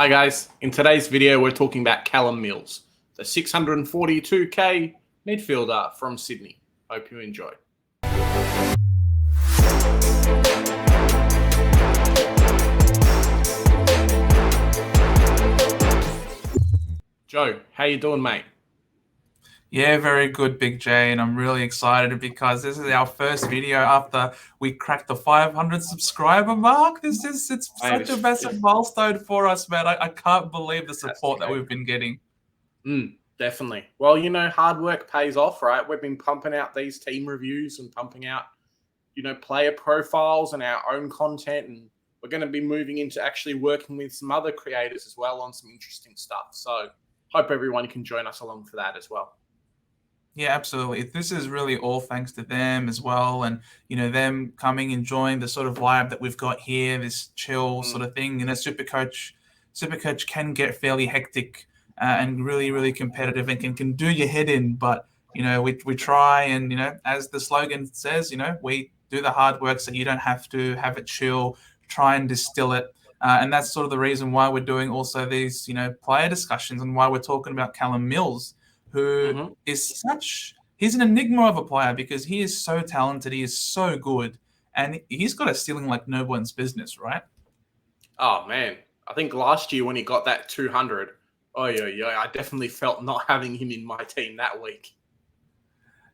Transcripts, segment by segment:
Hi guys, in today's video we're talking about Callum Mills, the 642k midfielder from Sydney. Hope you enjoy. Joe, how you doing, mate? Yeah, very good, Big J, and I'm really excited because this is our first video after we cracked the 500 subscriber mark. It's Mate, such a massive milestone for us, man. I can't believe the support that okay. we've been getting. Definitely. Well, hard work pays off, right? We've been pumping out these team reviews and pumping out, player profiles and our own content, and we're going to be moving into actually working with some other creators as well on some interesting stuff. So hope everyone can join us along for that as well. Yeah, absolutely. This is really all thanks to them as well, and them coming, enjoying the sort of vibe that we've got here, this chill sort of thing. Supercoach can get fairly hectic and really, really competitive, and can do your head in. But we try, and as the slogan says, we do the hard work so you don't have to have it chill. Try and distill it. And that's sort of the reason why we're doing also these, player discussions, and why we're talking about Callum Mills, who is he's an enigma of a player because he is so talented, he is so good, and he's got a ceiling like no one's business, right? Oh, man. I think last year when he got that 200, I definitely felt not having him in my team that week.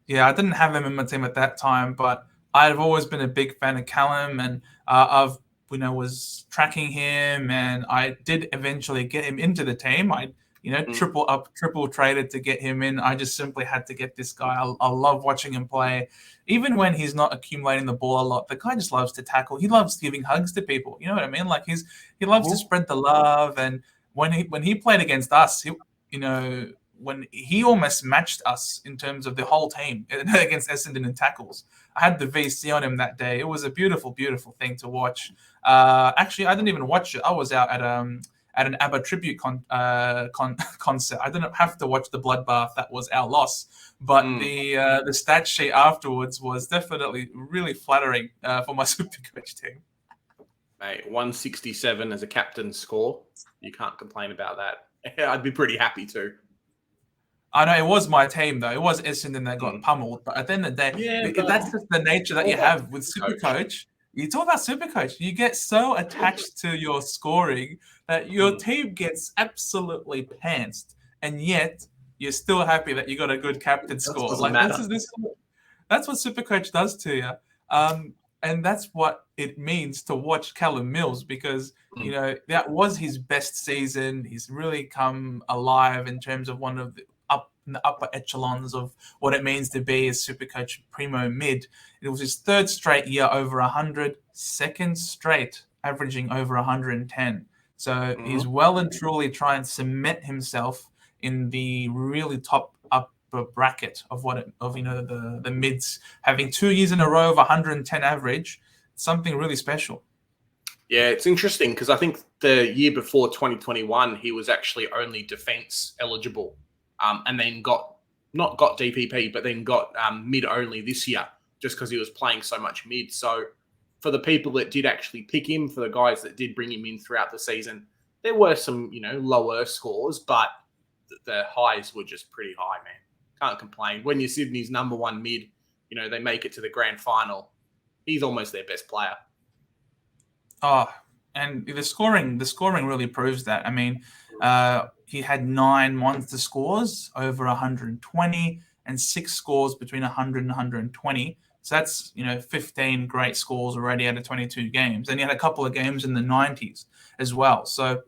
Yeah, I didn't have him in my team at that time, but I've always been a big fan of Callum, and I've was tracking him, and I did eventually get him into the team. I triple traded to get him in. I just simply had to get this guy. I love watching him play. Even when he's not accumulating the ball a lot, the guy just loves to tackle. He loves giving hugs to people. You know what I mean? Like he loves to spread the love. And when he played against us, when he almost matched us in terms of the whole team against Essendon in tackles. I had the VC on him that day. It was a beautiful, beautiful thing to watch. Actually, I didn't even watch it. I was out at an ABBA tribute concert. I didn't have to watch the bloodbath. That was our loss. But the stat sheet afterwards was definitely really flattering for my Supercoach team. Mate, 167 as a captain score. You can't complain about that. I'd be pretty happy too. I know it was my team though. It was Essendon that got pummeled. But at the end of the day, that's just the nature that you have with Supercoach. You talk about Supercoach, you get so attached to your scoring that your team gets absolutely pantsed, and yet you're still happy that you got a good captain score. Like that's what Supercoach does to you, and that's what it means to watch Callum Mills, because that was his best season. He's really come alive in terms of one of the upper echelons of what it means to be a Supercoach primo mid. It was his third straight year over 100, second straight averaging over 110. So he's well and truly trying to cement himself in the really top upper bracket of the mids. Having 2 years in a row of 110 average, something really special. Yeah, it's interesting because I think the year before 2021, he was actually only defense eligible. And then not got DPP, but then got mid only this year, just because he was playing so much mid. So for the people that did actually pick him, for the guys that did bring him in throughout the season, there were some, lower scores, but the highs were just pretty high, man. Can't complain. When you're Sydney's number one mid, they make it to the grand final. He's almost their best player. Oh, and the scoring really proves that. I mean, he had 9 monster scores over 120 and 6 scores between 100 and 120. So that's, 15 great scores already out of 22 games. And he had a couple of games in the 90s as well. So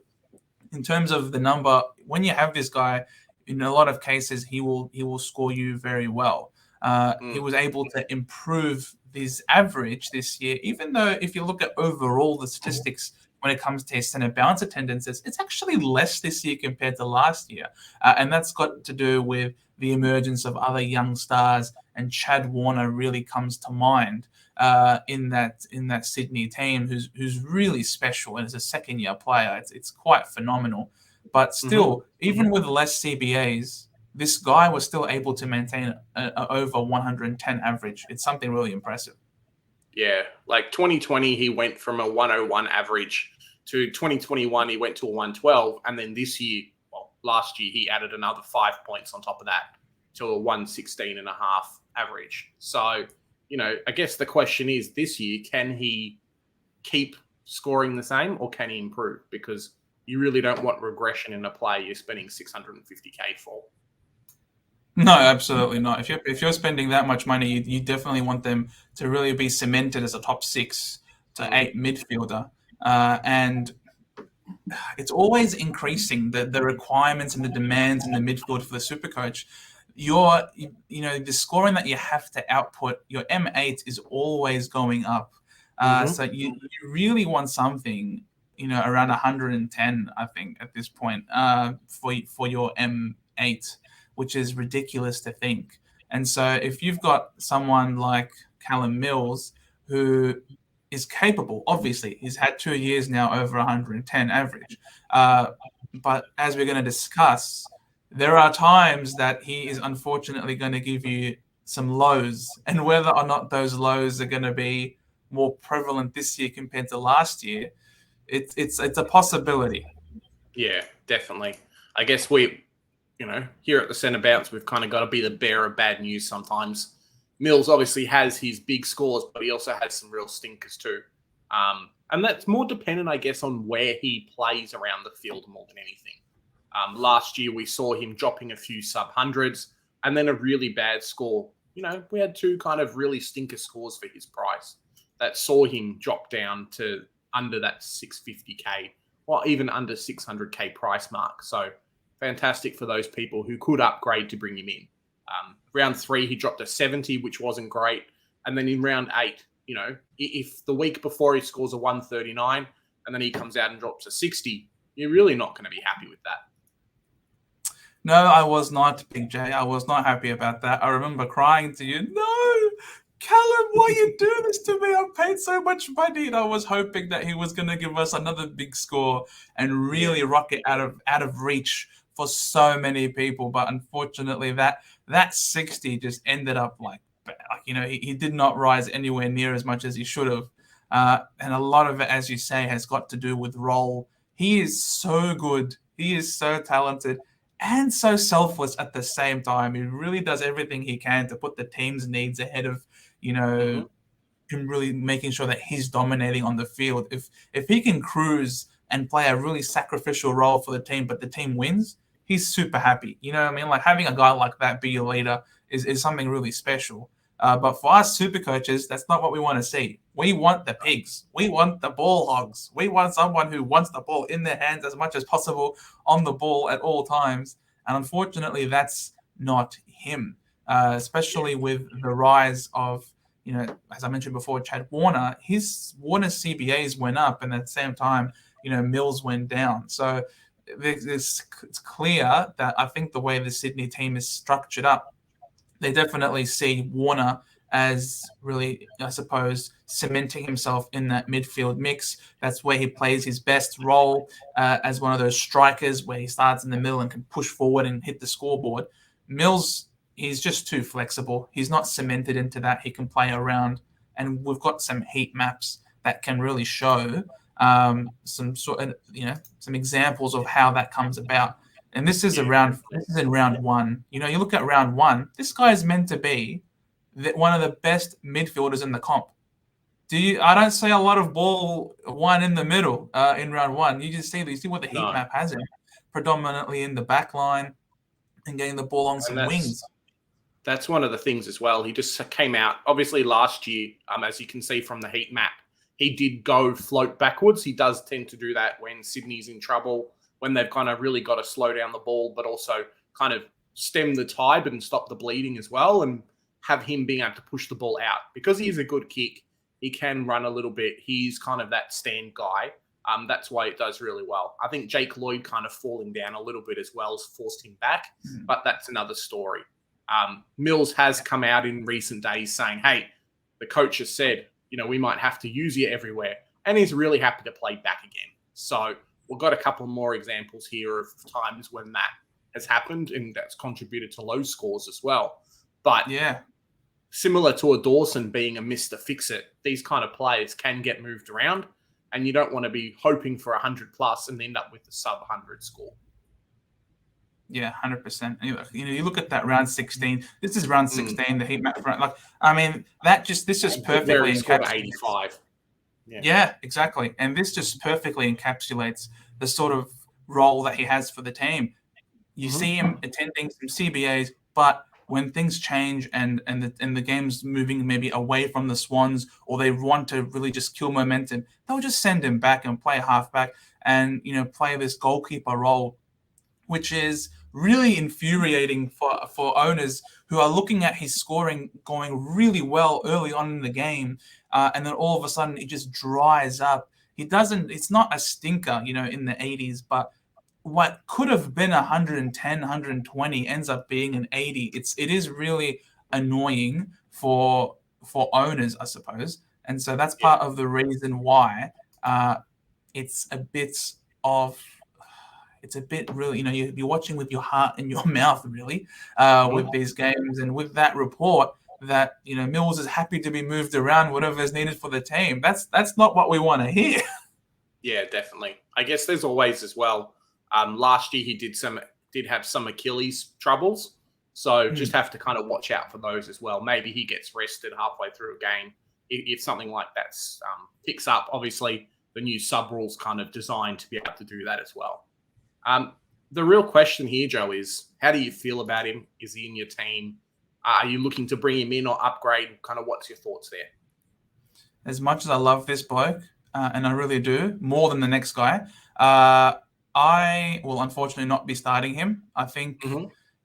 in terms of the number, when you have this guy, in a lot of cases, he will score you very well. He was able to improve his average this year, even though if you look at overall the statistics, when it comes to his centre bounce attendances, it's actually less this year compared to last year. And that's got to do with the emergence of other young stars, and Chad Warner really comes to mind in that Sydney team, who's really special and is a second-year player. It's quite phenomenal. But still, even with less CBAs, this guy was still able to maintain a over 110 average. It's something really impressive. Yeah, like 2020, he went from a 101 average To 2021, he went to a 112. And then this year, well, last year, he added another 5 points on top of that to a 116.5 average. So, I guess the question is this year, can he keep scoring the same or can he improve? Because you really don't want regression in a player you're spending 650K for. No, absolutely not. If you're spending that much money, you definitely want them to really be cemented as a top 6 to 8 midfielder. And it's always increasing the requirements and the demands in the midfield for the Supercoach. The scoring that you have to output, your M8 is always going up. So you really want something, around 110, I think, at this point, for your M8, which is ridiculous to think. And so if you've got someone like Callum Mills, who is capable, obviously, he's had 2 years now over 110 average. But as we're going to discuss, there are times that he is unfortunately going to give you some lows, and whether or not those lows are going to be more prevalent this year compared to last year, it's a possibility. Yeah, definitely. I guess we, here at the Centre Bounce, we've kind of got to be the bearer of bad news sometimes. Mills obviously has his big scores, but he also has some real stinkers too. And that's more dependent, I guess, on where he plays around the field more than anything. Last year, we saw him dropping a few sub-hundreds and then a really bad score. We had 2 kind of really stinker scores for his price that saw him drop down to under that 650K or even under 600K price mark. So fantastic for those people who could upgrade to bring him in. Round 3, he dropped a 70, which wasn't great. And then in round 8, if the week before he scores a 139 and then he comes out and drops a 60, you're really not going to be happy with that. No, I was not, Big J. I was not happy about that. I remember crying to you, no, Callum, why you do this to me? I paid so much money. And I was hoping that he was going to give us another big score and really rocket out of reach for so many people. But unfortunately, that 60 just ended up he did not rise anywhere near as much as he should have. And a lot of it, as you say, has got to do with role. He is so good. He is so talented and so selfless at the same time. He really does everything he can to put the team's needs ahead of, him really making sure that he's dominating on the field. If he can cruise and play a really sacrificial role for the team, but the team wins, he's super happy. You know what I mean? Like having a guy like that be your leader is something really special. But for us super coaches, that's not what we want to see. We want the pigs. We want the ball hogs. We want someone who wants the ball in their hands as much as possible on the ball at all times. And unfortunately, that's not him, especially with the rise of, as I mentioned before, Chad Warner. Warner's CBAs went up, and at the same time, Mills went down. So it's clear that I think the way the Sydney team is structured up, they definitely see Warner as really, I suppose, cementing himself in that midfield mix. That's where he plays his best role as one of those strikers where he starts in the middle and can push forward and hit the scoreboard. Mills, he's just too flexible. He's not cemented into that. He can play around, and we've got some heat maps that can really show some examples of how that comes about. And this is in round 1. You look at round 1, this guy is meant to be one of the best midfielders in the comp. I don't see a lot of ball 1 in the middle in round 1. You see what the heat map has him, predominantly in the back line and getting the ball on some wings. That's one of the things as well. He just came out, obviously last year, as you can see from the heat map, he did go float backwards. He does tend to do that when Sydney's in trouble, when they've kind of really got to slow down the ball, but also kind of stem the tide and stop the bleeding as well, and have him being able to push the ball out. Because he's a good kick, he can run a little bit. He's kind of that stand guy. That's why it does really well. I think Jake Lloyd kind of falling down a little bit as well has forced him back, but that's another story. Mills has come out in recent days saying, hey, the coach has said, we might have to use you everywhere. And he's really happy to play back again. So we've got a couple more examples here of times when that has happened, and that's contributed to low scores as well. But similar to a Dawson being a Mr. Fix-It, these kind of players can get moved around. and you don't want to be hoping for 100 plus and end up with a sub 100 score. Yeah, 100%. You look at that round 16. This is round 16. The heat map front. Like, I mean, this just perfectly Where he scored encapsulates 85. Yeah, exactly. And this just perfectly encapsulates the sort of role that he has for the team. You see him attending some CBAs, but when things change and the game's moving maybe away from the Swans, or they want to really just kill momentum, they'll just send him back and play halfback and play this goalkeeper role, which is really infuriating for owners who are looking at his scoring going really well early on in the game, and then all of a sudden it just dries up. It's not a stinker, in the 80s, but what could have been 110, 120 ends up being an 80. It is really annoying for owners, I suppose. And so that's part of the reason why it's a bit really, you're watching with your heart in your mouth, really, with these games. And with that report that, Mills is happy to be moved around, whatever is needed for the team. That's not what we want to hear. Yeah, definitely. I guess there's always as well. Last year he did have some Achilles troubles. So just have to kind of watch out for those as well. Maybe he gets rested halfway through a game. If something like that picks up, obviously the new sub rules kind of designed to be able to do that as well. The real question here, Joe, is how do you feel about him? Is he in your team? Are you looking to bring him in or upgrade? Kind of what's your thoughts there? As much as I love this bloke, and I really do, more than the next guy, I will unfortunately not be starting him. I think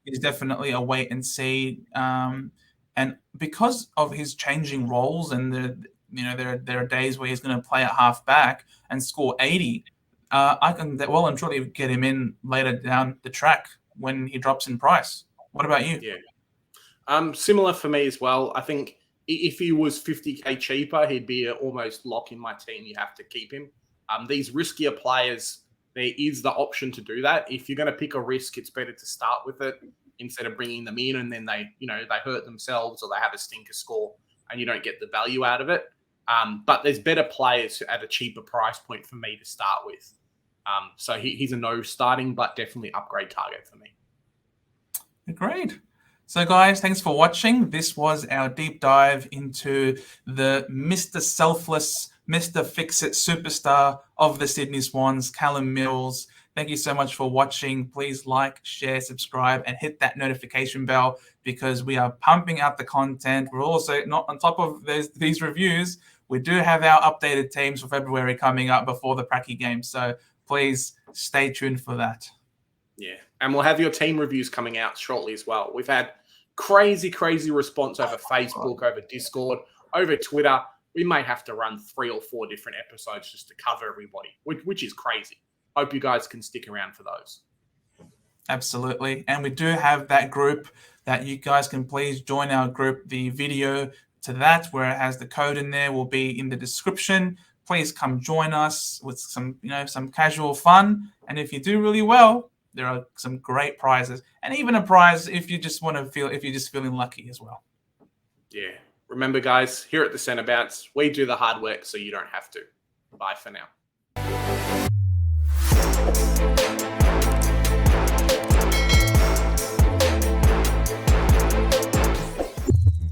he's definitely a wait and see. And because of his changing roles, and there are days where he's going to play at half back and score 80. I can well and truly get him in later down the track when he drops in price. What about you? Yeah, similar for me as well. I think if he was 50k cheaper, he'd be almost lock in my team. You have to keep him. These riskier players, there is the option to do that. If you're going to pick a risk, it's better to start with it instead of bringing them in and then they hurt themselves or they have a stinker score and you don't get the value out of it. But there's better players at a cheaper price point for me to start with. So he's a no starting, but definitely upgrade target for me. Great. So guys, thanks for watching. This was our deep dive into the Mr. Selfless, Mr. Fix-It superstar of the Sydney Swans, Callum Mills. Thank you so much for watching. Please like, share, subscribe, and hit that notification bell because we are pumping out the content. We're also not on top of these reviews. We do have our updated teams for February coming up before the Pracky game. So please stay tuned for that. Yeah. And we'll have your team reviews coming out shortly as well. We've had crazy response over Facebook, over Discord, over Twitter. We may have to run 3 or 4 different episodes just to cover everybody, which is crazy. Hope you guys can stick around for those. Absolutely. And we do have that group that you guys can please join our group. The video to that, where it has the code in there, will be in the description. Please come join us with some casual fun. And if you do really well, there are some great prizes, and even a prize if you just if you're just feeling lucky as well. Yeah. Remember, guys, here at the Centre Bounce, we do the hard work so you don't have to. Bye for now.